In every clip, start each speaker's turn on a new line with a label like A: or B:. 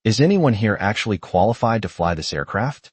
A: Is anyone here actually qualified to fly this aircraft?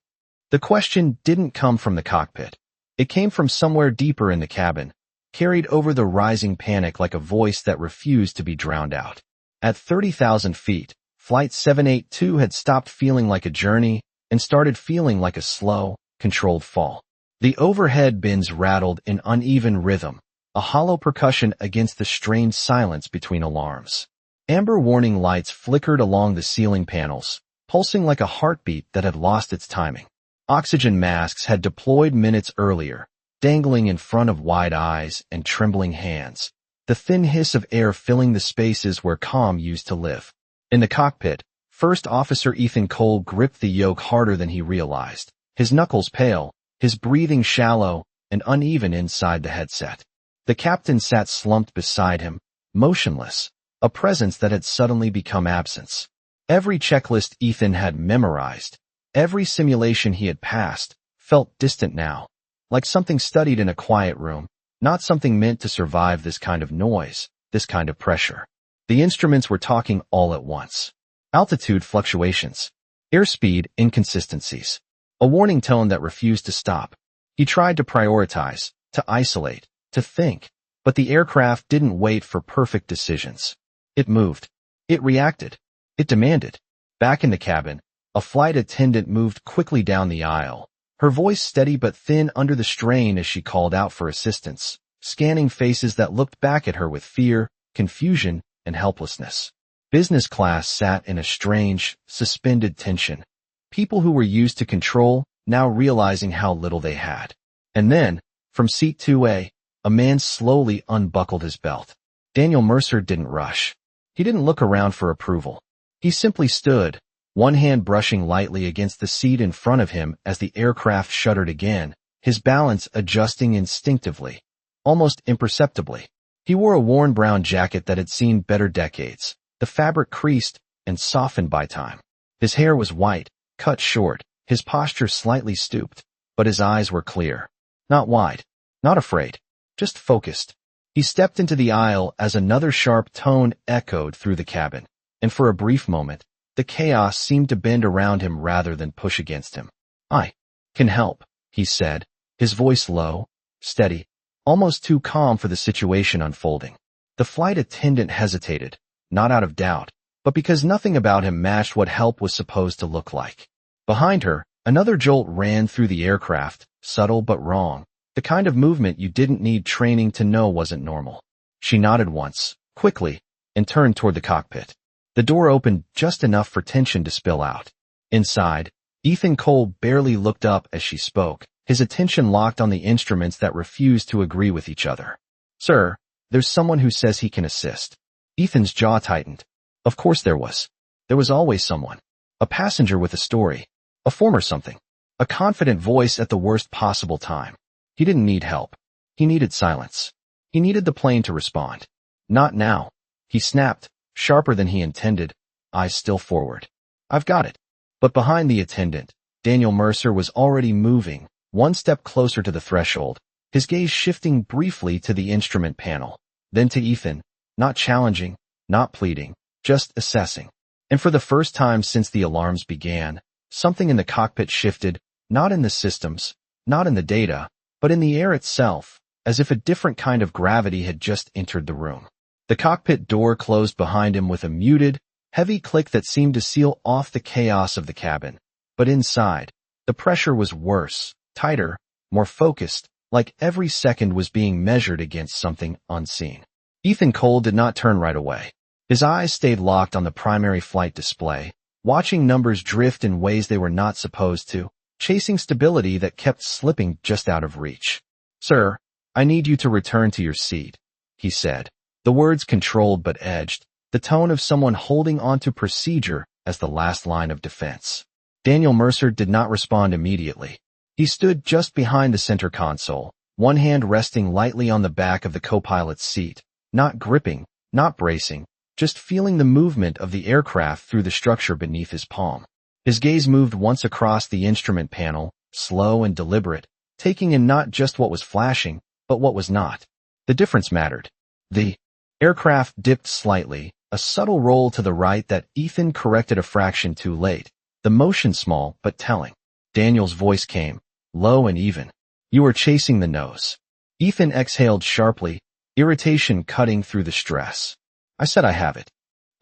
A: The question didn't come from the cockpit. It came from somewhere deeper in the cabin, carried over the rising panic like a voice that refused to be drowned out. At 30,000 feet, Flight 782 had stopped feeling like a journey and started feeling like a slow, controlled fall. The overhead bins rattled in uneven rhythm, a hollow percussion against the strained silence between alarms. Amber warning lights flickered along the ceiling panels, pulsing like a heartbeat that had lost its timing. Oxygen masks had deployed minutes earlier, dangling in front of wide eyes and trembling hands, the thin hiss of air filling the spaces where calm used to live. In the cockpit, First Officer Ethan Cole gripped the yoke harder than he realized, his knuckles pale, his breathing shallow and uneven inside the headset. The captain sat slumped beside him, motionless, a presence that had suddenly become absence. Every checklist Ethan had memorized, every simulation he had passed, felt distant now, like something studied in a quiet room, not something meant to survive this kind of noise, this kind of pressure. The instruments were talking all at once. Altitude fluctuations, airspeed inconsistencies, a warning tone that refused to stop. He tried to prioritize, to isolate, to think, but the aircraft didn't wait for perfect decisions. It moved. It reacted. It demanded. Back in the cabin, a flight attendant moved quickly down the aisle, her voice steady but thin under the strain as she called out for assistance, scanning faces that looked back at her with fear, confusion, and helplessness. Business class sat in a strange, suspended tension. People who were used to control, now realizing how little they had. And then, from seat 2A, a man slowly unbuckled his belt. Daniel Mercer didn't rush. He didn't look around for approval. He simply stood, one hand brushing lightly against the seat in front of him as the aircraft shuddered again, his balance adjusting instinctively, almost imperceptibly. He wore a worn brown jacket that had seen better decades, the fabric creased and softened by time. His hair was white, cut short, his posture slightly stooped, but his eyes were clear. Not wide, not afraid, just focused. He stepped into the aisle as another sharp tone echoed through the cabin, and for a brief moment, the chaos seemed to bend around him rather than push against him. "I can help," he said, his voice low, steady, almost too calm for the situation unfolding. The flight attendant hesitated, not out of doubt, but because nothing about him matched what help was supposed to look like. Behind her, another jolt ran through the aircraft, subtle but wrong, the kind of movement you didn't need training to know wasn't normal. She nodded once, quickly, and turned toward the cockpit. The door opened just enough for tension to spill out. Inside, Ethan Cole barely looked up as she spoke, his attention locked on the instruments that refused to agree with each other. "Sir, there's someone who says he can assist." Ethan's jaw tightened. Of course there was. There was always someone. A passenger with a story. A former something. A confident voice at the worst possible time. He didn't need help. He needed silence. He needed the plane to respond. "Not now," he snapped, sharper than he intended, eyes still forward. "I've got it." But behind the attendant, Daniel Mercer was already moving, one step closer to the threshold, his gaze shifting briefly to the instrument panel, then to Ethan, not challenging, not pleading, just assessing. And for the first time since the alarms began, something in the cockpit shifted, not in the systems, not in the data, but in the air itself, as if a different kind of gravity had just entered the room. The cockpit door closed behind him with a muted, heavy click that seemed to seal off the chaos of the cabin. But inside, the pressure was worse, tighter, more focused, like every second was being measured against something unseen. Ethan Cole did not turn right away. His eyes stayed locked on the primary flight display, watching numbers drift in ways they were not supposed to, chasing stability that kept slipping just out of reach. "Sir, I need you to return to your seat," he said. The words controlled but edged, the tone of someone holding onto procedure as the last line of defense. Daniel Mercer did not respond immediately. He stood just behind the center console, one hand resting lightly on the back of the co-pilot's seat, not gripping, not bracing, just feeling the movement of the aircraft through the structure beneath his palm. His gaze moved once across the instrument panel, slow and deliberate, taking in not just what was flashing, but what was not. The difference mattered. The aircraft dipped slightly, A subtle roll to the right that Ethan corrected a fraction too late. The motion small but telling. Daniel's voice came, low and even. You are chasing the nose. Ethan exhaled sharply, irritation cutting through the stress. I said I have it.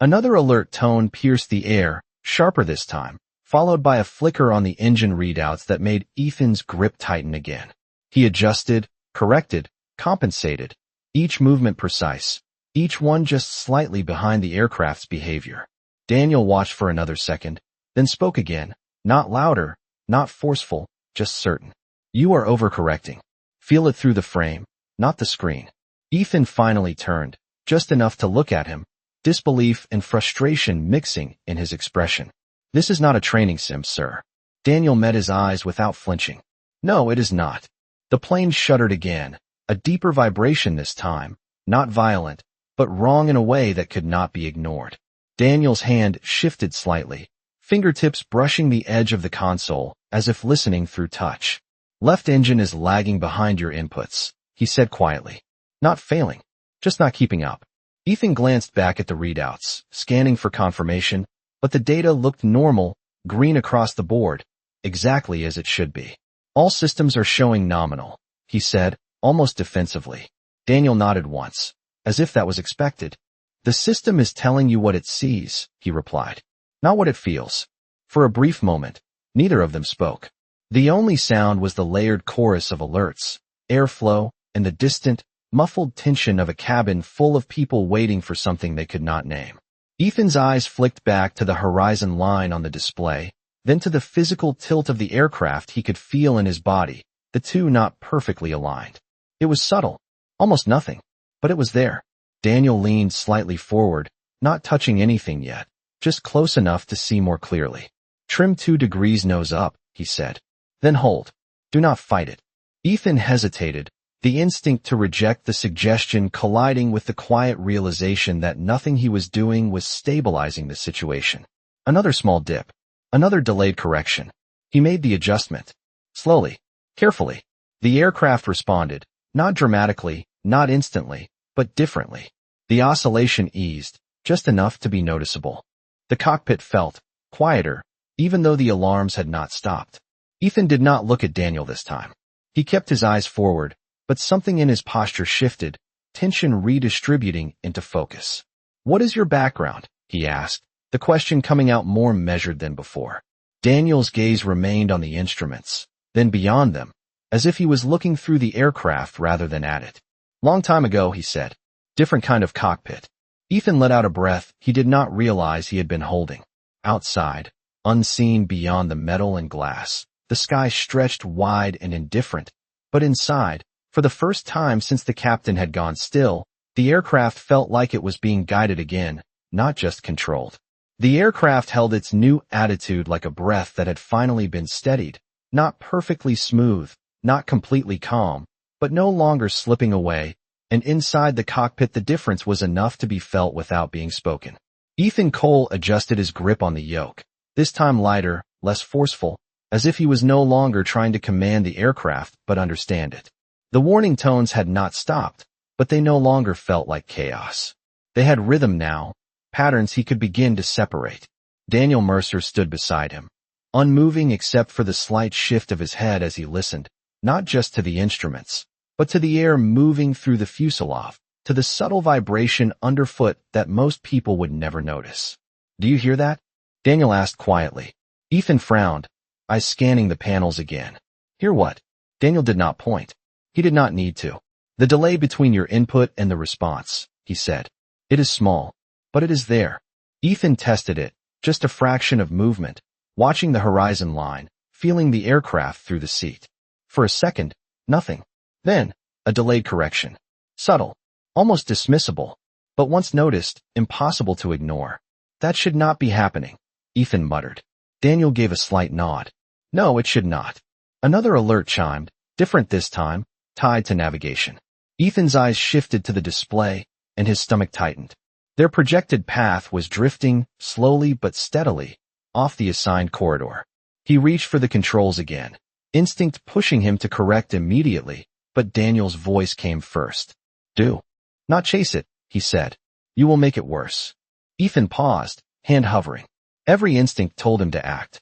A: Another alert tone pierced the air, sharper this time, followed by a flicker on the engine readouts that made Ethan's grip tighten again. He adjusted, corrected, compensated, each movement precise, each one just slightly behind the aircraft's behavior. Daniel watched for another second, then spoke again, not louder, not forceful, just certain. You are overcorrecting. Feel it through the frame, not the screen. Ethan finally turned, just enough to look at him, disbelief and frustration mixing in his expression. This is not a training sim, sir. Daniel met his eyes without flinching. No, it is not. The plane shuddered again, a deeper vibration this time, not violent, but wrong in a way that could not be ignored. Daniel's hand shifted slightly, fingertips brushing the edge of the console, as if listening through touch. Left engine is lagging behind your inputs, he said quietly. Not failing, just not keeping up. Ethan glanced back at the readouts, scanning for confirmation, but the data looked normal, green across the board, exactly as it should be. All systems are showing nominal, he said, almost defensively. Daniel nodded once, as if that was expected. The system is telling you what it sees, he replied, not what it feels. For a brief moment, neither of them spoke. The only sound was the layered chorus of alerts, airflow, and the distant, muffled tension of a cabin full of people waiting for something they could not name. Ethan's eyes flicked back to the horizon line on the display, then to the physical tilt of the aircraft he could feel in his body, the two not perfectly aligned. It was subtle, almost nothing, but it was there. Daniel leaned slightly forward, not touching anything yet, just close enough to see more clearly. Trim 2 degrees nose up, he said. Then hold. Do not fight it. Ethan hesitated, the instinct to reject the suggestion colliding with the quiet realization that nothing he was doing was stabilizing the situation. Another small dip. Another delayed correction. He made the adjustment. Slowly. Carefully. The aircraft responded, not dramatically, not instantly, but differently. The oscillation eased, just enough to be noticeable. The cockpit felt quieter, even though the alarms had not stopped. Ethan did not look at Daniel this time. He kept his eyes forward, but something in his posture shifted, tension redistributing into focus. What is your background? He asked, the question coming out more measured than before. Daniel's gaze remained on the instruments, then beyond them, as if he was looking through the aircraft rather than at it. Long time ago, he said. Different kind of cockpit. Ethan let out a breath he did not realize he had been holding. Outside, unseen beyond the metal and glass, the sky stretched wide and indifferent, but inside, for the first time since the captain had gone still, the aircraft felt like it was being guided again, not just controlled. The aircraft held its new attitude like a breath that had finally been steadied, not perfectly smooth, not completely calm, but no longer slipping away, and inside the cockpit the difference was enough to be felt without being spoken. Ethan Cole adjusted his grip on the yoke, this time lighter, less forceful, as if he was no longer trying to command the aircraft but understand it. The warning tones had not stopped, but they no longer felt like chaos. They had rhythm now, patterns he could begin to separate. Daniel Mercer stood beside him, unmoving except for the slight shift of his head as he listened, not just to the instruments, but to the air moving through the fuselage, to the subtle vibration underfoot that most people would never notice. Do you hear that? Daniel asked quietly. Ethan frowned, eyes scanning the panels again. Hear what? Daniel did not point. He did not need to. The delay between your input and the response, he said. It is small, but it is there. Ethan tested it, just a fraction of movement, watching the horizon line, feeling the aircraft through the seat. For a second, nothing. Then, a delayed correction. Subtle, almost dismissible, but once noticed, impossible to ignore. That should not be happening, Ethan muttered. Daniel gave a slight nod. No, it should not. Another alert chimed, different this time, tied to navigation. Ethan's eyes shifted to the display, and his stomach tightened. Their projected path was drifting, slowly but steadily, off the assigned corridor. He reached for the controls again, instinct pushing him to correct immediately, but Daniel's voice came first. Do not chase it, he said. You will make it worse. Ethan paused, hand hovering. Every instinct told him to act.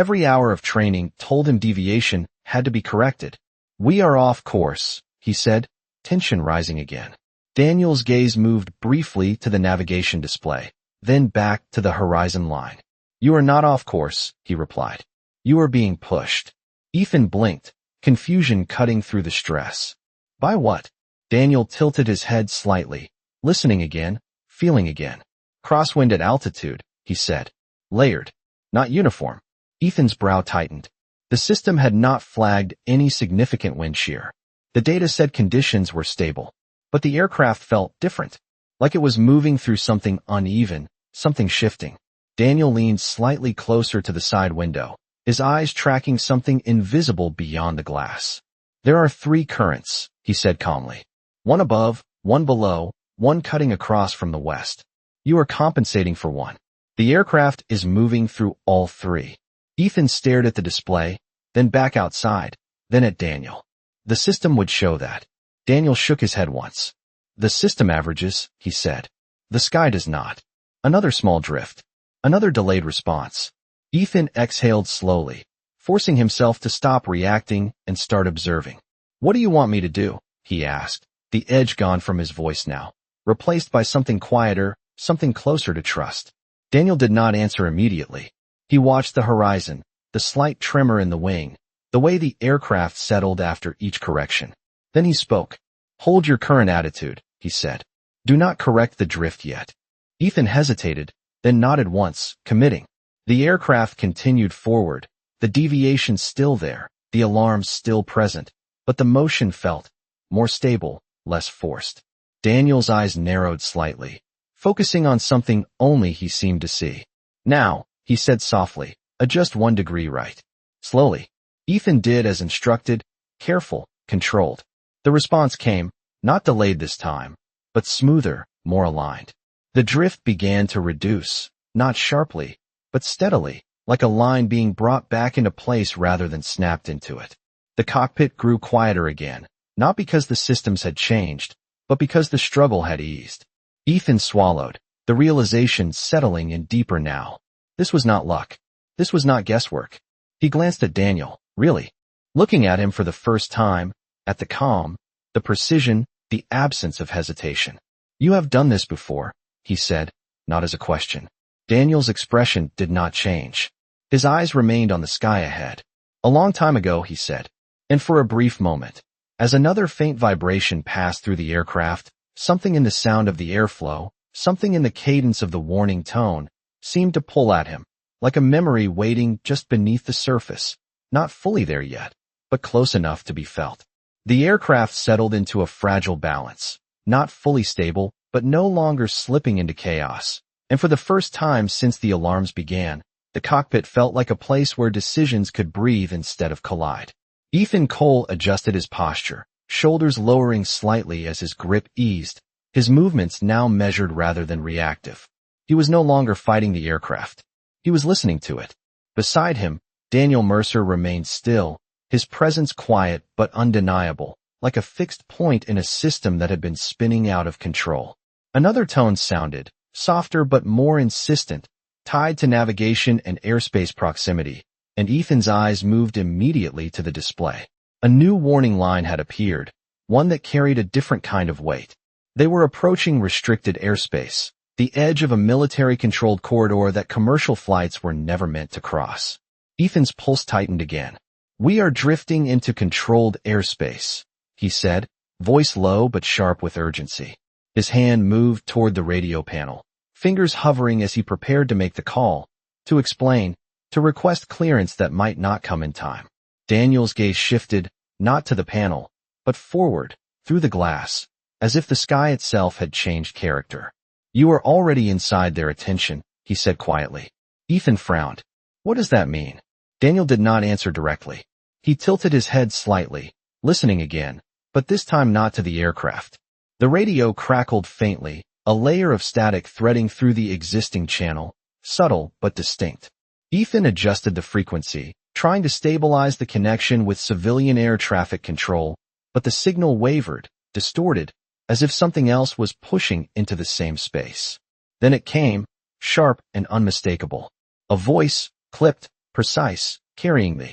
A: Every hour of training told him deviation had to be corrected. "We are off course," he said, tension rising again. Daniel's gaze moved briefly to the navigation display, then back to the horizon line. "You are not off course," he replied. "You are being pushed." Ethan blinked, confusion cutting through the stress. "By what?" Daniel tilted his head slightly, listening again, feeling again. "Crosswind at altitude," he said. "Layered, not uniform." Ethan's brow tightened. The system had not flagged any significant wind shear. The data said conditions were stable, but the aircraft felt different, like it was moving through something uneven, something shifting. Daniel leaned slightly closer to the side window, his eyes tracking something invisible beyond the glass. "There are 3 currents," he said calmly. "One above, one below, one cutting across from the west. You are compensating for one. The aircraft is moving through all 3. Ethan stared at the display, then back outside, then at Daniel. The system would show that. Daniel shook his head once. "The system averages," he said. "The sky does not." Another small drift. Another delayed response. Ethan exhaled slowly, forcing himself to stop reacting and start observing. "What do you want me to do?" he asked, the edge gone from his voice now, replaced by something quieter, something closer to trust. Daniel did not answer immediately. He watched the horizon, the slight tremor in the wing, the way the aircraft settled after each correction. Then he spoke. "Hold your current attitude," he said. "Do not correct the drift yet." Ethan hesitated, then nodded once, committing. The aircraft continued forward, the deviation still there, the alarms still present, but the motion felt more stable, less forced. Daniel's eyes narrowed slightly, focusing on something only he seemed to see. "Now," he said softly, "adjust 1 degree right." Slowly. Ethan did as instructed, careful, controlled. The response came, not delayed this time, but smoother, more aligned. The drift began to reduce, not sharply, but steadily, like a line being brought back into place rather than snapped into it. The cockpit grew quieter again, not because the systems had changed, but because the struggle had eased. Ethan swallowed, the realization settling in deeper now. This was not luck. This was not guesswork. He glanced at Daniel, really, looking at him for the first time, at the calm, the precision, the absence of hesitation. "You have done this before," he said, not as a question. Daniel's expression did not change. His eyes remained on the sky ahead. "A long time ago," he said, and for a brief moment, as another faint vibration passed through the aircraft, something in the sound of the airflow, something in the cadence of the warning tone, seemed to pull at him, like a memory waiting just beneath the surface, not fully there yet, but close enough to be felt. The aircraft settled into a fragile balance, not fully stable, but no longer slipping into chaos. And for the first time since the alarms began, the cockpit felt like a place where decisions could breathe instead of collide. Ethan Cole adjusted his posture, shoulders lowering slightly as his grip eased, his movements now measured rather than reactive. He was no longer fighting the aircraft. He was listening to it. Beside him, Daniel Mercer remained still, his presence quiet but undeniable, like a fixed point in a system that had been spinning out of control. Another tone sounded, softer but more insistent, tied to navigation and airspace proximity, and Ethan's eyes moved immediately to the display. A new warning line had appeared, one that carried a different kind of weight. They were approaching restricted airspace, the edge of a military-controlled corridor that commercial flights were never meant to cross. Ethan's pulse tightened again. "We are drifting into controlled airspace," he said, voice low but sharp with urgency. His hand moved toward the radio panel, fingers hovering as he prepared to make the call, to explain, to request clearance that might not come in time. Daniel's gaze shifted, not to the panel, but forward, through the glass, as if the sky itself had changed character. "You are already inside their attention," he said quietly. Ethan frowned. "What does that mean?" Daniel did not answer directly. He tilted his head slightly, listening again, but this time not to the aircraft. The radio crackled faintly, a layer of static threading through the existing channel, subtle but distinct. Ethan adjusted the frequency, trying to stabilize the connection with civilian air traffic control, but the signal wavered, distorted, as if something else was pushing into the same space. Then it came, sharp and unmistakable. A voice, clipped, precise, carrying the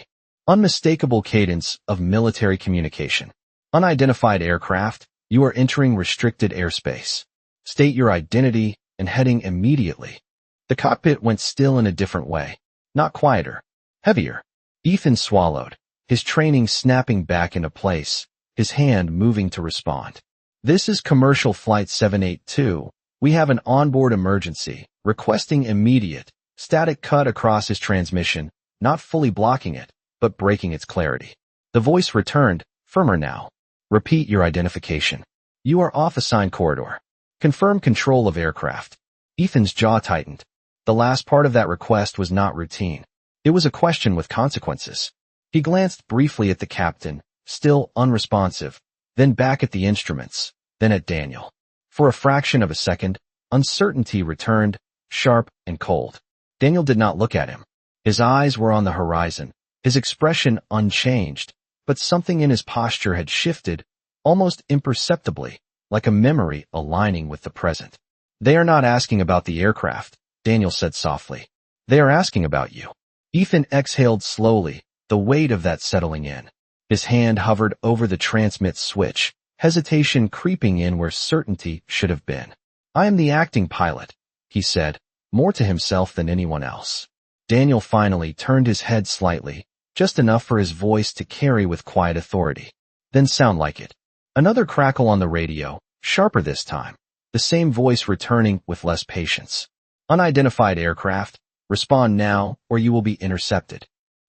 A: unmistakable cadence of military communication. Unidentified aircraft, you are entering restricted airspace. State your identity and heading immediately. The cockpit went still in a different way. Not quieter. Heavier. Ethan swallowed, his training snapping back into place, his hand moving to respond. This is Commercial Flight 782. We have an onboard emergency, requesting immediate, static cut across his transmission, not fully blocking it, but breaking its clarity. The voice returned, firmer now. Repeat your identification. You are off assigned corridor. Confirm control of aircraft. Ethan's jaw tightened. The last part of that request was not routine. It was a question with consequences. He glanced briefly at the captain, still unresponsive, then back at the instruments, then at Daniel. For a fraction of a second, uncertainty returned, sharp and cold. Daniel did not look at him. His eyes were on the horizon, his expression unchanged, but something in his posture had shifted, almost imperceptibly, like a memory aligning with the present. They are not asking about the aircraft, Daniel said softly. They are asking about you. Ethan exhaled slowly, the weight of that settling in. His hand hovered over the transmit switch, hesitation creeping in where certainty should have been. I am the acting pilot, he said, more to himself than anyone else. Daniel finally turned his head slightly, just enough for his voice to carry with quiet authority. Then sound like it. Another crackle on the radio, sharper this time, the same voice returning with less patience. Unidentified aircraft, respond now or you will be intercepted.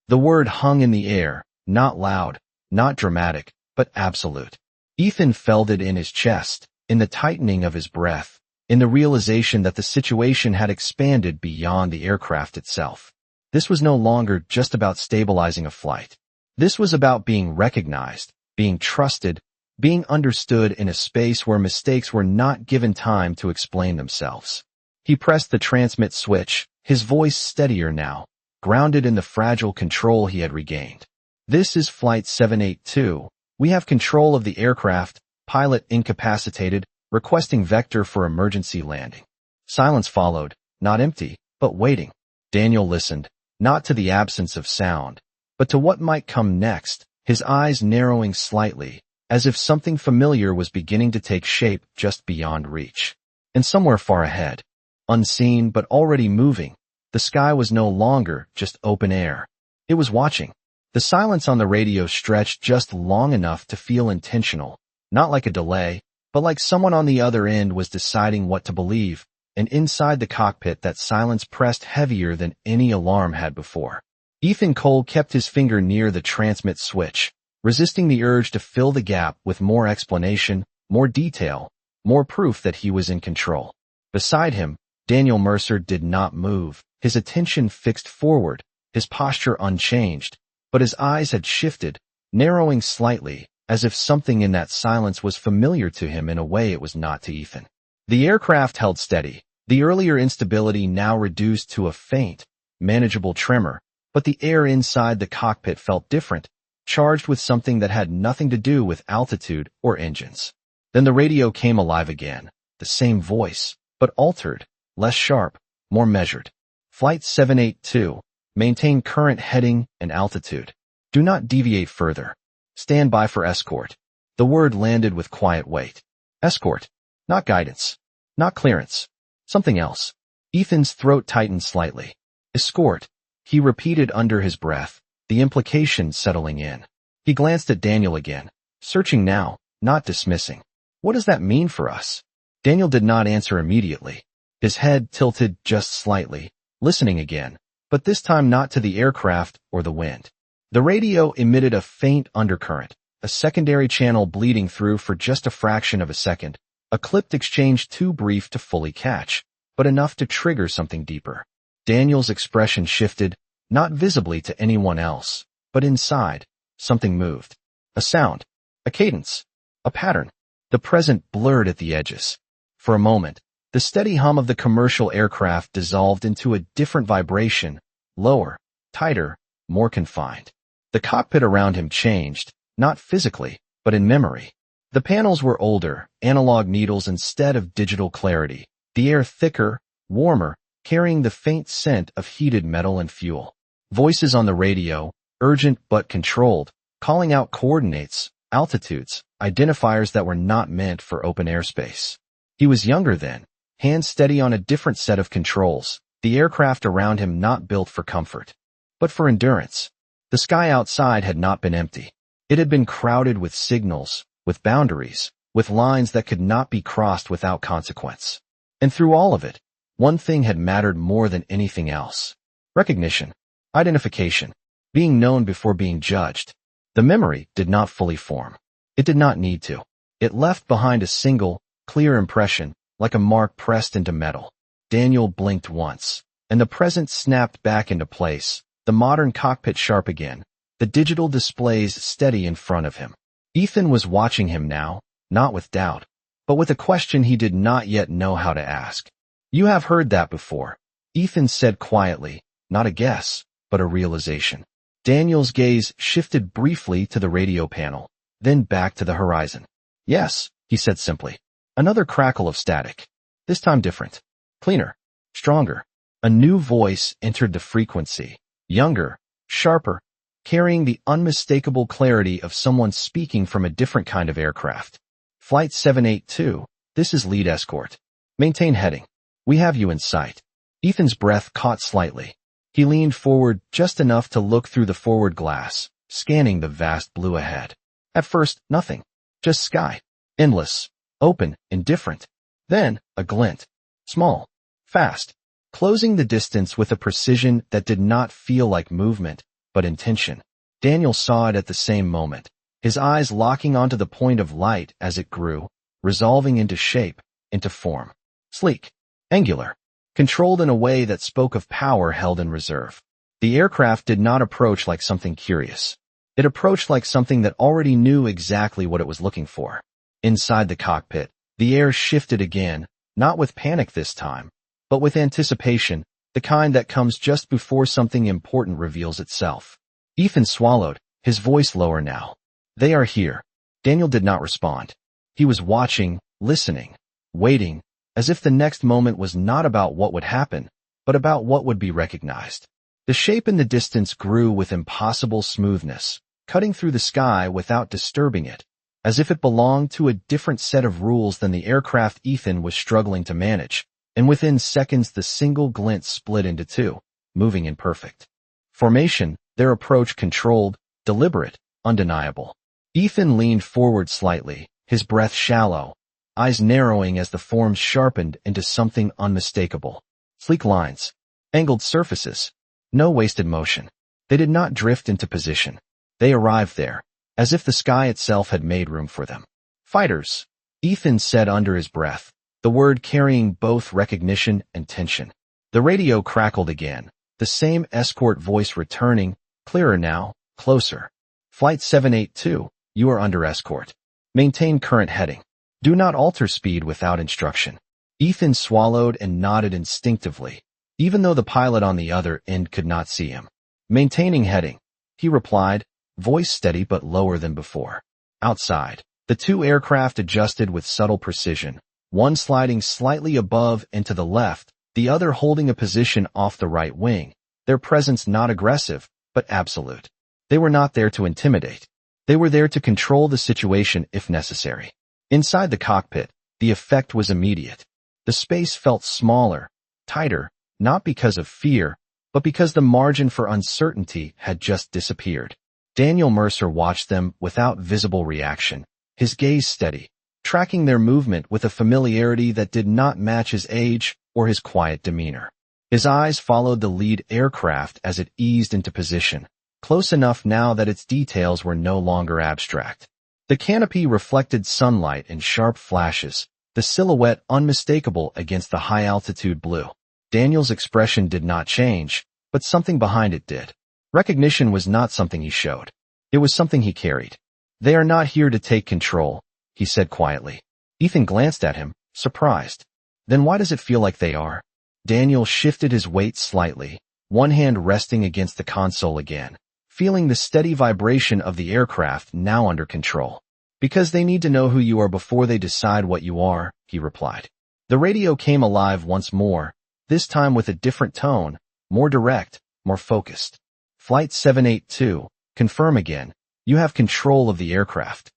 A: The word hung in the air, not loud, not dramatic, but absolute. Ethan felt it in his chest, in the tightening of his breath, in the realization that the situation had expanded beyond the aircraft itself. This was no longer just about stabilizing a flight. This was about being recognized, being trusted, being understood in a space where mistakes were not given time to explain themselves. He pressed the transmit switch, his voice steadier now, grounded in the fragile control he had regained. This is Flight 782. We have control of the aircraft, pilot incapacitated, requesting vector for emergency landing. Silence followed, not empty, but waiting. Daniel listened, not to the absence of sound, but to what might come next, his eyes narrowing slightly, as if something familiar was beginning to take shape just beyond reach. And somewhere far ahead, unseen but already moving, the sky was no longer just open air. It was watching. The silence on the radio stretched just long enough to feel intentional, not like a delay, but like someone on the other end was deciding what to believe, and inside the cockpit that silence pressed heavier than any alarm had before. Ethan Cole kept his finger near the transmit switch, resisting the urge to fill the gap with more explanation, more detail, more proof that he was in control. Beside him, Daniel Mercer did not move, his attention fixed forward, his posture unchanged, but his eyes had shifted, narrowing slightly, as if something in that silence was familiar to him in a way it was not to Ethan. The aircraft held steady, the earlier instability now reduced to a faint, manageable tremor, but the air inside the cockpit felt different, charged with something that had nothing to do with altitude or engines. Then the radio came alive again, the same voice, but altered, less sharp, more measured. Flight 782. Maintain current heading and altitude. Do not deviate further. Stand by for escort. The word landed with quiet weight. Escort. Not guidance. Not clearance. Something else. Ethan's throat tightened slightly. Escort. He repeated under his breath, the implication settling in. He glanced at Daniel again, searching now, not dismissing. What does that mean for us? Daniel did not answer immediately. His head tilted just slightly, listening again, but this time not to the aircraft or the wind. The radio emitted a faint undercurrent, a secondary channel bleeding through for just a fraction of a second, a clipped exchange too brief to fully catch, but enough to trigger something deeper. Daniel's expression shifted, not visibly to anyone else, but inside, something moved. A sound, a cadence, a pattern. The present blurred at the edges. For a moment, the steady hum of the commercial aircraft dissolved into a different vibration, lower, tighter, more confined. The cockpit around him changed, not physically, but in memory. The panels were older, analog needles instead of digital clarity, the air thicker, warmer, carrying the faint scent of heated metal and fuel. Voices on the radio, urgent but controlled, calling out coordinates, altitudes, identifiers that were not meant for open airspace. He was younger then, hands steady on a different set of controls, the aircraft around him not built for comfort, but for endurance. The sky outside had not been empty. It had been crowded with signals, with boundaries, with lines that could not be crossed without consequence. And through all of it, one thing had mattered more than anything else. Recognition. Identification. Being known before being judged. The memory did not fully form. It did not need to. It left behind a single, clear impression, like a mark pressed into metal. Daniel blinked once, and the present snapped back into place, the modern cockpit sharp again, the digital displays steady in front of him. Ethan was watching him now, not with doubt, but with a question he did not yet know how to ask. "You have heard that before," Ethan said quietly, not a guess, but a realization. Daniel's gaze shifted briefly to the radio panel, then back to the horizon. "Yes," he said simply. Another crackle of static. This time different. Cleaner. Stronger. A new voice entered the frequency. Younger. Sharper. Carrying the unmistakable clarity of someone speaking from a different kind of aircraft. "Flight 782, this is lead escort. Maintain heading. We have you in sight." Ethan's breath caught slightly. He leaned forward just enough to look through the forward glass, scanning the vast blue ahead. At first, nothing. Just sky. Endless. Open. Indifferent. Then, a glint. Small. Fast. Closing the distance with a precision that did not feel like movement, but intention. Daniel saw it at the same moment, his eyes locking onto the point of light as it grew, resolving into shape, into form. Sleek. Angular. Controlled in a way that spoke of power held in reserve. The aircraft did not approach like something curious. It approached like something that already knew exactly what it was looking for. Inside the cockpit, the air shifted again, not with panic this time, but with anticipation, the kind that comes just before something important reveals itself. Ethan swallowed, his voice lower now. "They are here." Daniel did not respond. He was watching, listening, waiting, as if the next moment was not about what would happen, but about what would be recognized. The shape in the distance grew with impossible smoothness, cutting through the sky without disturbing it, as if it belonged to a different set of rules than the aircraft Ethan was struggling to manage, and within seconds the single glint split into two, moving in perfect formation, their approach controlled, deliberate, undeniable. Ethan leaned forward slightly, his breath shallow, eyes narrowing as the forms sharpened into something unmistakable. Sleek lines, angled surfaces, no wasted motion. They did not drift into position. They arrived there, as if the sky itself had made room for them. "Fighters," Ethan said under his breath, the word carrying both recognition and tension. The radio crackled again, the same escort voice returning, clearer now, closer. "Flight 782, you are under escort. Maintain current heading. Do not alter speed without instruction." Ethan swallowed and nodded instinctively, even though the pilot on the other end could not see him. "Maintaining heading," he replied, voice steady but lower than before. Outside, the two aircraft adjusted with subtle precision, one sliding slightly above and to the left, the other holding a position off the right wing, their presence not aggressive, but absolute. They were not there to intimidate. They were there to control the situation if necessary. Inside the cockpit, the effect was immediate. The space felt smaller, tighter, not because of fear, but because the margin for uncertainty had just disappeared. Daniel Mercer watched them without visible reaction, his gaze steady, tracking their movement with a familiarity that did not match his age or his quiet demeanor. His eyes followed the lead aircraft as it eased into position, close enough now that its details were no longer abstract. The canopy reflected sunlight in sharp flashes, the silhouette unmistakable against the high-altitude blue. Daniel's expression did not change, but something behind it did. Recognition was not something he showed. It was something he carried. "They are not here to take control," he said quietly. Ethan glanced at him, surprised. "Then why does it feel like they are?" Daniel shifted his weight slightly, one hand resting against the console again, feeling the steady vibration of the aircraft now under control. "Because they need to know who you are before they decide what you are," he replied. The radio came alive once more, this time with a different tone, more direct, more focused. Flight 782, confirm again. You have control of the aircraft.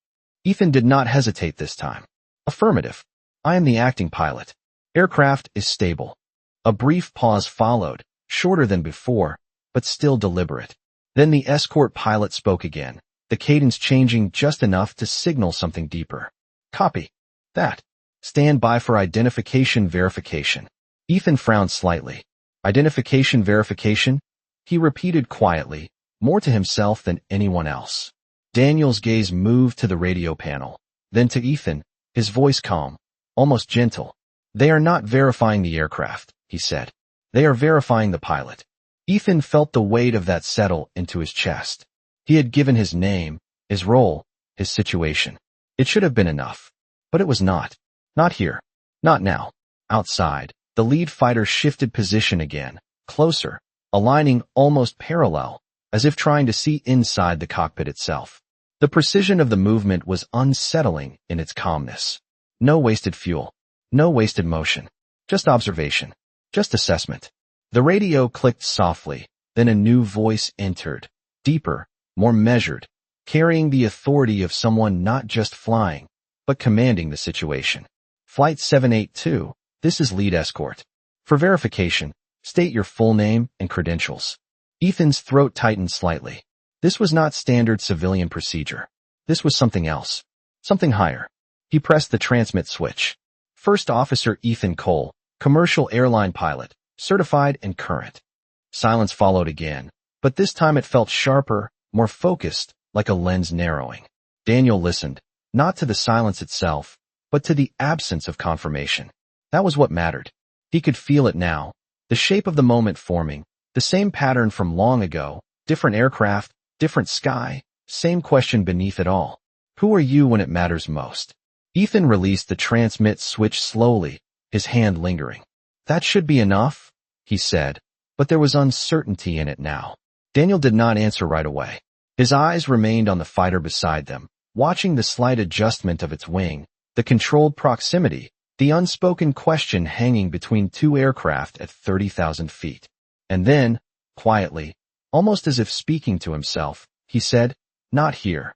A: Ethan did not hesitate this time. Affirmative. I am the acting pilot. Aircraft is stable. A brief pause followed, shorter than before, but still deliberate. Then the escort pilot spoke again, the cadence changing just enough to signal something deeper. Copy. That. Stand by for identification verification. Ethan frowned slightly. Identification verification? He repeated quietly, more to himself than anyone else. Daniel's gaze moved to the radio panel, then to Ethan, his voice calm, almost gentle. They are not verifying the aircraft, he said. They are verifying the pilot. Ethan felt the weight of that settle into his chest. He had given his name, his role, his situation. It should have been enough. But it was not. Not here. Not now. Outside, the lead fighter shifted position again, closer, aligning almost parallel, as if trying to see inside the cockpit itself. The precision of the movement was unsettling in its calmness. No wasted fuel. No wasted motion. Just observation. Just assessment. The radio clicked softly, then a new voice entered, deeper, more measured, carrying the authority of someone not just flying, but commanding the situation. Flight 782, this is lead escort. For verification, state your full name and credentials. Ethan's throat tightened slightly. This was not standard civilian procedure. This was something else. Something higher. He pressed the transmit switch. First Officer Ethan Cole, commercial airline pilot, certified and current. Silence followed again, but this time it felt sharper, more focused, like a lens narrowing. Daniel listened, not to the silence itself, but to the absence of confirmation. That was what mattered. He could feel it now, the shape of the moment forming, the same pattern from long ago, different aircraft, different sky, same question beneath it all. Who are you when it matters most? Ethan released the transmit switch slowly, his hand lingering. That should be enough, he said, but there was uncertainty in it now. Daniel did not answer right away. His eyes remained on the fighter beside them, watching the slight adjustment of its wing, the controlled proximity, the unspoken question hanging between two aircraft at 30,000 feet. And then, quietly, almost as if speaking to himself, he said, "Not here."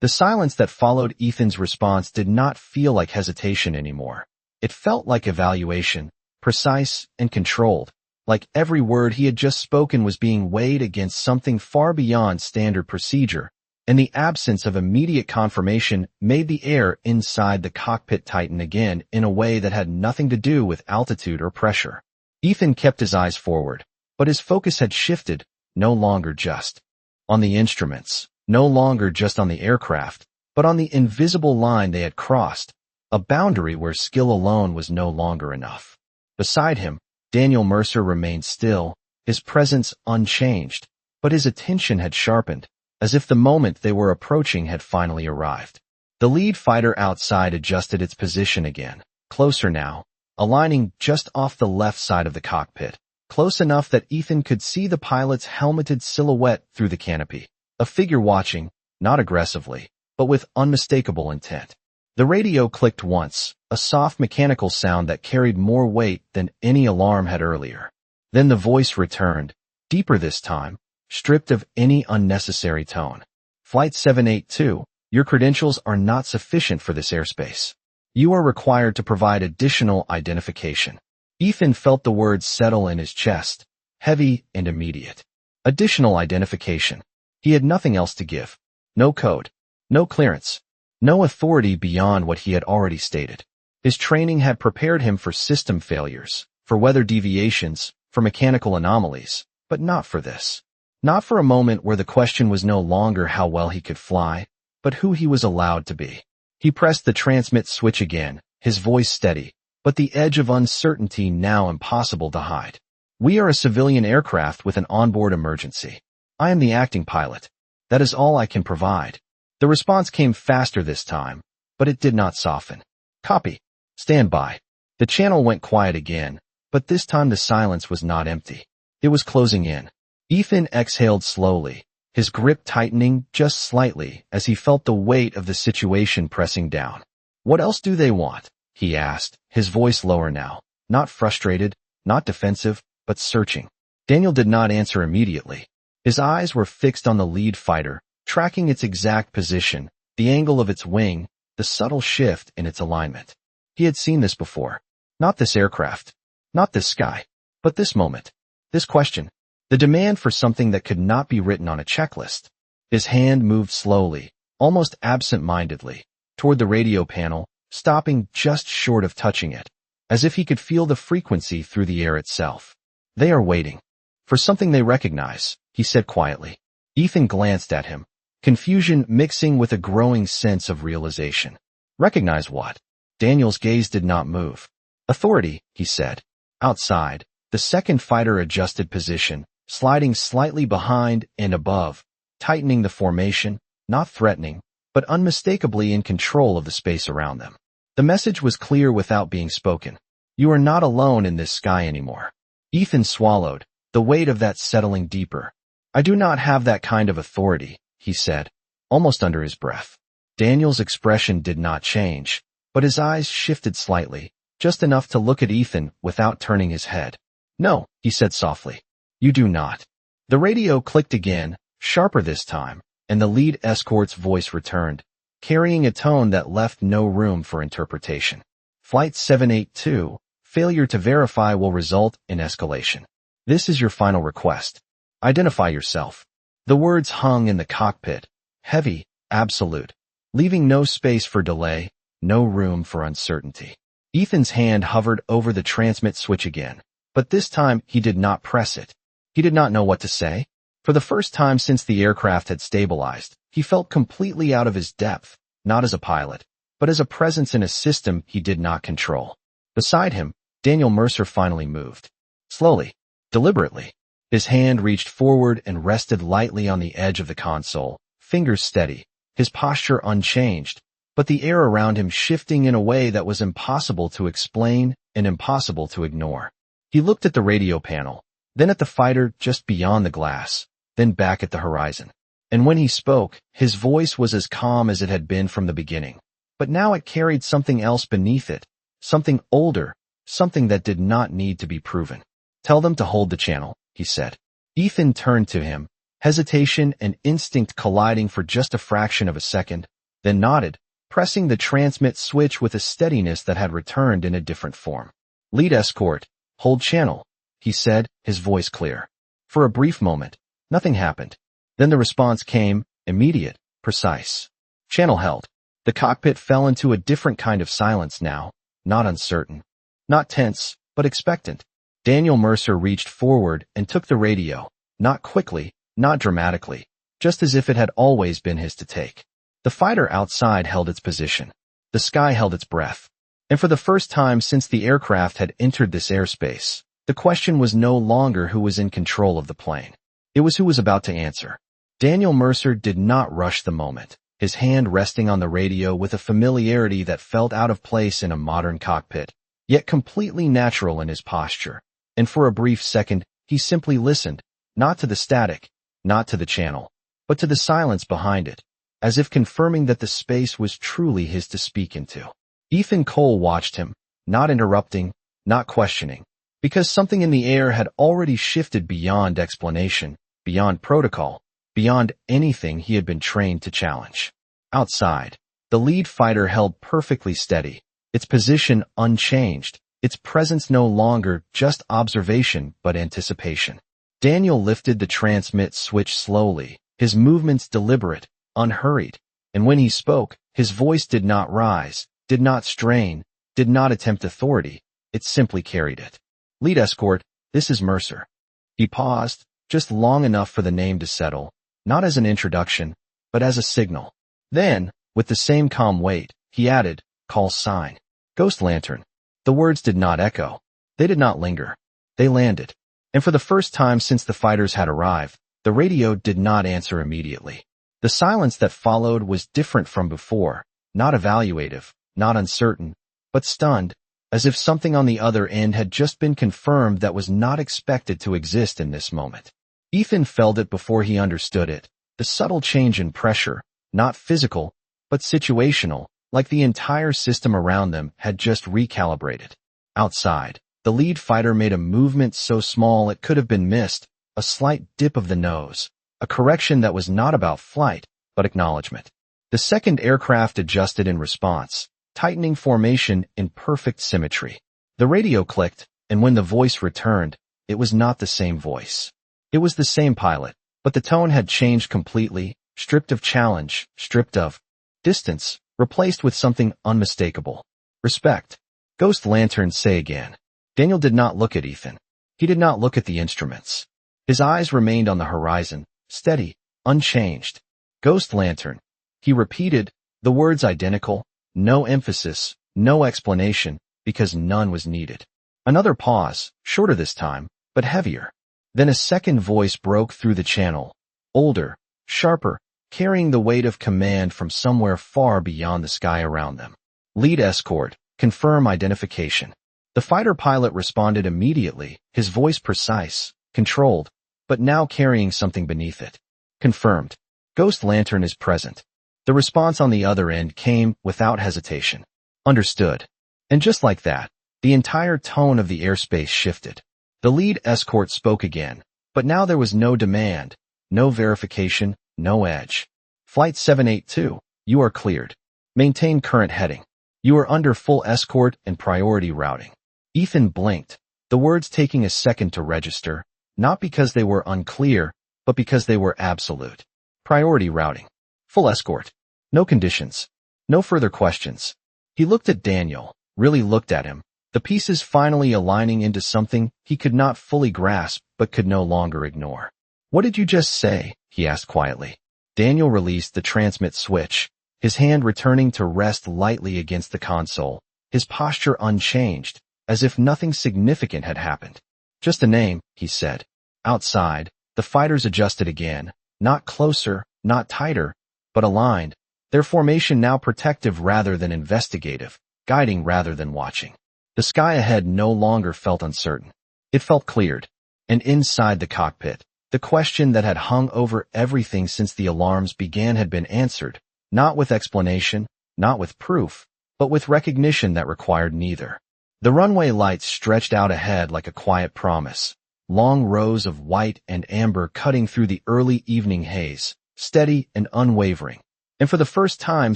A: The silence that followed Ethan's response did not feel like hesitation anymore. It felt like evaluation, precise and controlled, like every word he had just spoken was being weighed against something far beyond standard procedure, and the absence of immediate confirmation made the air inside the cockpit tighten again in a way that had nothing to do with altitude or pressure. Ethan kept his eyes forward, but his focus had shifted, no longer just on the instruments, no longer just on the aircraft, but on the invisible line they had crossed, a boundary where skill alone was no longer enough. Beside him, Daniel Mercer remained still, his presence unchanged, but his attention had sharpened, as if the moment they were approaching had finally arrived. The lead fighter outside adjusted its position again, closer now, aligning just off the left side of the cockpit, close enough that Ethan could see the pilot's helmeted silhouette through the canopy, a figure watching, not aggressively, but with unmistakable intent. The radio clicked once, a soft mechanical sound that carried more weight than any alarm had earlier. Then the voice returned, deeper this time, stripped of any unnecessary tone. Flight 782, your credentials are not sufficient for this airspace. You are required to provide additional identification. Ethan felt the words settle in his chest, heavy and immediate. Additional identification. He had nothing else to give. No code. No clearance. No authority beyond what he had already stated. His training had prepared him for system failures, for weather deviations, for mechanical anomalies, but not for this. Not for a moment where the question was no longer how well he could fly, but who he was allowed to be. He pressed the transmit switch again, his voice steady, but the edge of uncertainty now impossible to hide. We are a civilian aircraft with an onboard emergency. I am the acting pilot. That is all I can provide. The response came faster this time, but it did not soften. Copy. Stand by. The channel went quiet again, but this time the silence was not empty. It was closing in. Ethan exhaled slowly, his grip tightening just slightly as he felt the weight of the situation pressing down. What else do they want? He asked, his voice lower now, not frustrated, not defensive, but searching. Daniel did not answer immediately. His eyes were fixed on the lead fighter, tracking its exact position, the angle of its wing, the subtle shift in its alignment. He had seen this before. Not this aircraft, not this sky, but this moment, this question, the demand for something that could not be written on a checklist. His hand moved slowly, almost absent-mindedly, toward the radio panel, stopping just short of touching it, as if he could feel the frequency through the air itself. They are waiting for something they recognize, he said quietly. Ethan glanced at him, confusion mixing with a growing sense of realization. Recognize what? Daniel's gaze did not move. Authority, he said. Outside, the second fighter adjusted position, sliding slightly behind and above, tightening the formation, not threatening, but unmistakably in control of the space around them. The message was clear without being spoken. You are not alone in this sky anymore. Ethan swallowed, the weight of that settling deeper. I do not have that kind of authority, he said, almost under his breath. Daniel's expression did not change, but his eyes shifted slightly, just enough to look at Ethan without turning his head. No, he said softly. You do not. The radio clicked again, sharper this time, and the lead escort's voice returned, carrying a tone that left no room for interpretation. Flight 782, failure to verify will result in escalation. This is your final request. Identify yourself. The words hung in the cockpit, heavy, absolute, leaving no space for delay, no room for uncertainty. Ethan's hand hovered over the transmit switch again, but this time he did not press it. He did not know what to say. For the first time since the aircraft had stabilized, he felt completely out of his depth, not as a pilot, but as a presence in a system he did not control. Beside him, Daniel Mercer finally moved. Slowly, deliberately. His hand reached forward and rested lightly on the edge of the console, fingers steady, his posture unchanged, but the air around him shifting in a way that was impossible to explain and impossible to ignore. He looked at the radio panel, then at the fighter just beyond the glass, then back at the horizon. And when he spoke, his voice was as calm as it had been from the beginning. But now it carried something else beneath it, something older, something that did not need to be proven. Tell them to hold the channel, he said. Ethan turned to him, hesitation and instinct colliding for just a fraction of a second, then nodded, pressing the transmit switch with a steadiness that had returned in a different form. Lead escort, hold channel, he said, his voice clear. For a brief moment, nothing happened. Then the response came, immediate, precise. Channel held. The cockpit fell into a different kind of silence now, not uncertain, not tense, but expectant. Daniel Mercer reached forward and took the radio, not quickly, not dramatically, just as if it had always been his to take. The fighter outside held its position. The sky held its breath. And for the first time since the aircraft had entered this airspace, the question was no longer who was in control of the plane. It was who was about to answer. Daniel Mercer did not rush the moment, his hand resting on the radio with a familiarity that felt out of place in a modern cockpit, yet completely natural in his posture. And for a brief second, he simply listened, not to the static, not to the channel, but to the silence behind it, as if confirming that the space was truly his to speak into. Ethan Cole watched him, not interrupting, not questioning, because something in the air had already shifted beyond explanation, beyond protocol, beyond anything he had been trained to challenge. Outside, the lead fighter held perfectly steady, its position unchanged, its presence no longer just observation but anticipation. Daniel lifted the transmit switch slowly, his movements deliberate, unhurried, and when he spoke, his voice did not rise, did not strain, did not attempt authority, it simply carried it. Lead escort, this is Mercer. He paused, just long enough for the name to settle, not as an introduction, but as a signal. Then, with the same calm weight, he added, call sign. Ghost lantern. The words did not echo. They did not linger. They landed. And for the first time since the fighters had arrived, the radio did not answer immediately. The silence that followed was different from before, not evaluative, not uncertain, but stunned, as if something on the other end had just been confirmed that was not expected to exist in this moment. Ethan felt it before he understood it, the subtle change in pressure, not physical, but situational, like the entire system around them had just recalibrated. Outside, The lead fighter made a movement so small it could have been missed, a slight dip of the nose, a correction that was not about flight, but acknowledgement. The second aircraft adjusted in response, tightening formation in perfect symmetry. The radio clicked, and when the voice returned, it was not the same voice. It was the same pilot, but the tone had changed completely, stripped of challenge, stripped of distance, replaced with something unmistakable. Respect. Ghost Lantern, say again. Daniel did not look at Ethan. He did not look at the instruments. His eyes remained on the horizon, steady, unchanged. Ghost Lantern. He repeated, the words identical, no emphasis, no explanation, because none was needed. Another pause, shorter this time, but heavier. Then a second voice broke through the channel, older, sharper, carrying the weight of command from somewhere far beyond the sky around them. Lead escort, confirm identification. The fighter pilot responded immediately, his voice precise, controlled, but now carrying something beneath it. Confirmed. Ghost Lantern is present. The response on the other end came without hesitation. Understood. And just like that, the entire tone of the airspace shifted. The lead escort spoke again, but now there was no demand, no verification, no edge. Flight 782, you are cleared. Maintain current heading. You are under full escort and priority routing. Ethan blinked, the words taking a second to register, not because they were unclear, but because they were absolute. Priority routing. Full escort. No conditions. No further questions. He looked at Daniel, really looked at him, the pieces finally aligning into something he could not fully grasp but could no longer ignore. What did you just say? He asked quietly. Daniel released the transmit switch, his hand returning to rest lightly against the console, his posture unchanged, as if nothing significant had happened. Just a name, he said. Outside, the fighters adjusted again, not closer, not tighter, but aligned, their formation now protective rather than investigative, guiding rather than watching. The sky ahead no longer felt uncertain. It felt cleared. And inside the cockpit, the question that had hung over everything since the alarms began had been answered, not with explanation, not with proof, but with recognition that required neither. The runway lights stretched out ahead like a quiet promise, long rows of white and amber cutting through the early evening haze, steady and unwavering. And for the first time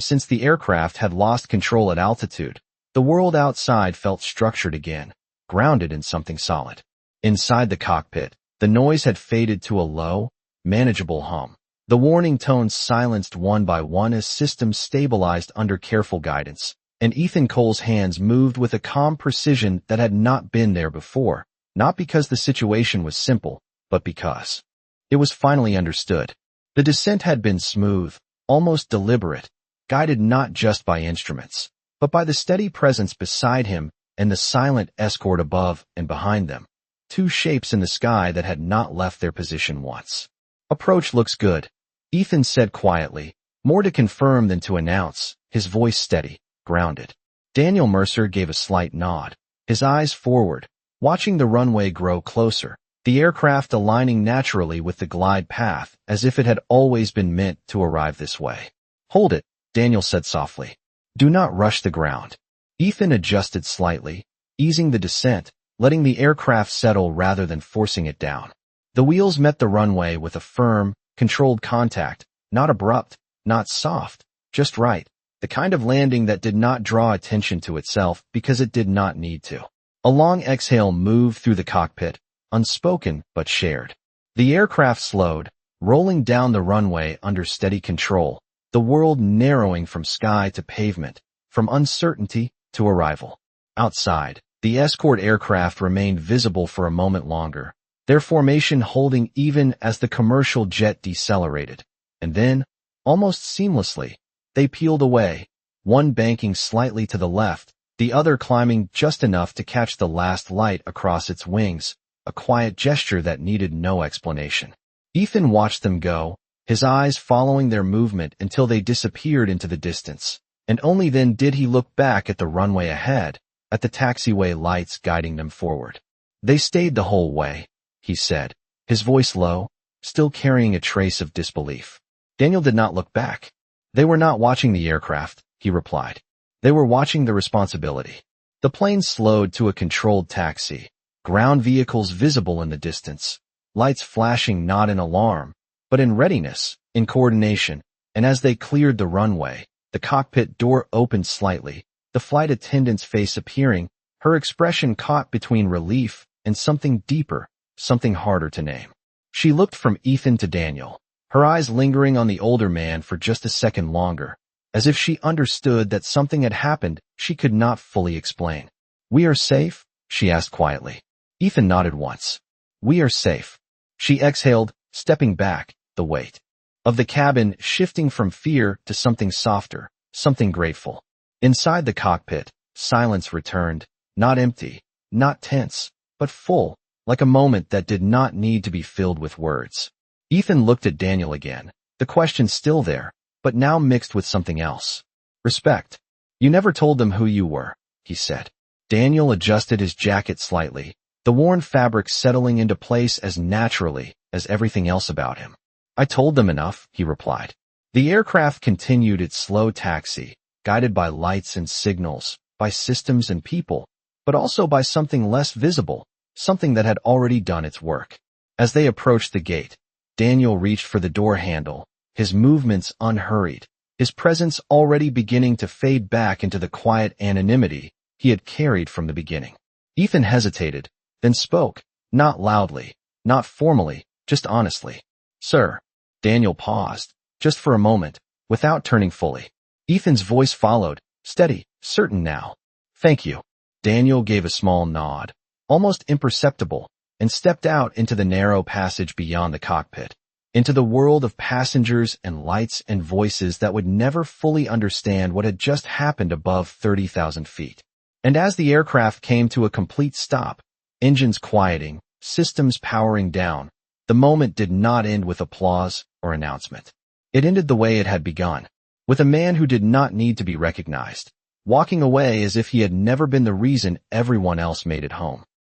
A: since the aircraft had lost control at altitude, the world outside felt structured again, grounded in something solid. Inside the cockpit, the noise had faded to a low, manageable hum. The warning tones silenced one by one as systems stabilized under careful guidance, and Ethan Cole's hands moved with a calm precision that had not been there before, not because the situation was simple, but because it was finally understood. The descent had been smooth, almost deliberate, guided not just by instruments, but by the steady presence beside him and the silent escort above and behind them, two shapes in the sky that had not left their position once. Approach looks good, Ethan said quietly, more to confirm than to announce, his voice steady, grounded. Daniel Mercer gave a slight nod, his eyes forward, watching the runway grow closer, the aircraft aligning naturally with the glide path as if it had always been meant to arrive this way. Hold it, Daniel said softly. Do not rush the ground. Ethan adjusted slightly, easing the descent, letting the aircraft settle rather than forcing it down. The wheels met the runway with a firm, controlled contact, not abrupt, not soft, just right, the kind of landing that did not draw attention to itself because it did not need to. A long exhale moved through the cockpit, unspoken but shared. The aircraft slowed, rolling down the runway under steady control, the world narrowing from sky to pavement, from uncertainty to arrival. Outside, the escort aircraft remained visible for a moment longer, their formation holding even as the commercial jet decelerated. And then, almost seamlessly, they peeled away, one banking slightly to the left, the other climbing just enough to catch the last light across its wings, a quiet gesture that needed no explanation. Ethan watched them go, his eyes following their movement until they disappeared into the distance, and only then did he look back at the runway ahead, at the taxiway lights guiding them forward. They stayed the whole way, he said, his voice low, still carrying a trace of disbelief. Daniel did not look back. They were not watching the aircraft, he replied. They were watching the responsibility. The plane slowed to a controlled taxi, ground vehicles visible in the distance, lights flashing not in alarm, but in readiness, in coordination, and as they cleared the runway, the cockpit door opened slightly, the flight attendant's face appearing, her expression caught between relief and something deeper, something harder to name. She looked from Ethan to Daniel, her eyes lingering on the older man for just a second longer, as if she understood that something had happened she could not fully explain. "We are safe?" she asked quietly. Ethan nodded once. "We are safe." She exhaled, stepping back, the weight of the cabin shifting from fear to something softer, something grateful. Inside the cockpit, silence returned, not empty, not tense, but full, like a moment that did not need to be filled with words. Ethan looked at Daniel again, the question still there, but now mixed with something else. "Respect. You never told them who you were," he said. Daniel adjusted his jacket slightly, the worn fabric settling into place as naturally as everything else about him. "I told them enough," he replied. The aircraft continued its slow taxi, guided by lights and signals, by systems and people, but also by something less visible, something that had already done its work. As they approached the gate, Daniel reached for the door handle, his movements unhurried, his presence already beginning to fade back into the quiet anonymity he had carried from the beginning. Ethan hesitated, then spoke, not loudly, not formally, just honestly. "Sir." Daniel paused, just for a moment, without turning fully. Ethan's voice followed, steady, certain now. "Thank you." Daniel gave a small nod, almost imperceptible, and stepped out into the narrow passage beyond the cockpit, into the world of passengers and lights and voices that would never fully understand what had just happened above 30,000 feet. And as the aircraft came to a complete stop, engines quieting, systems powering down, the moment did not end with applause or announcement. It ended the way it had begun, with a man who did not need to be recognized, walking away as if he had never been the reason everyone else made it home.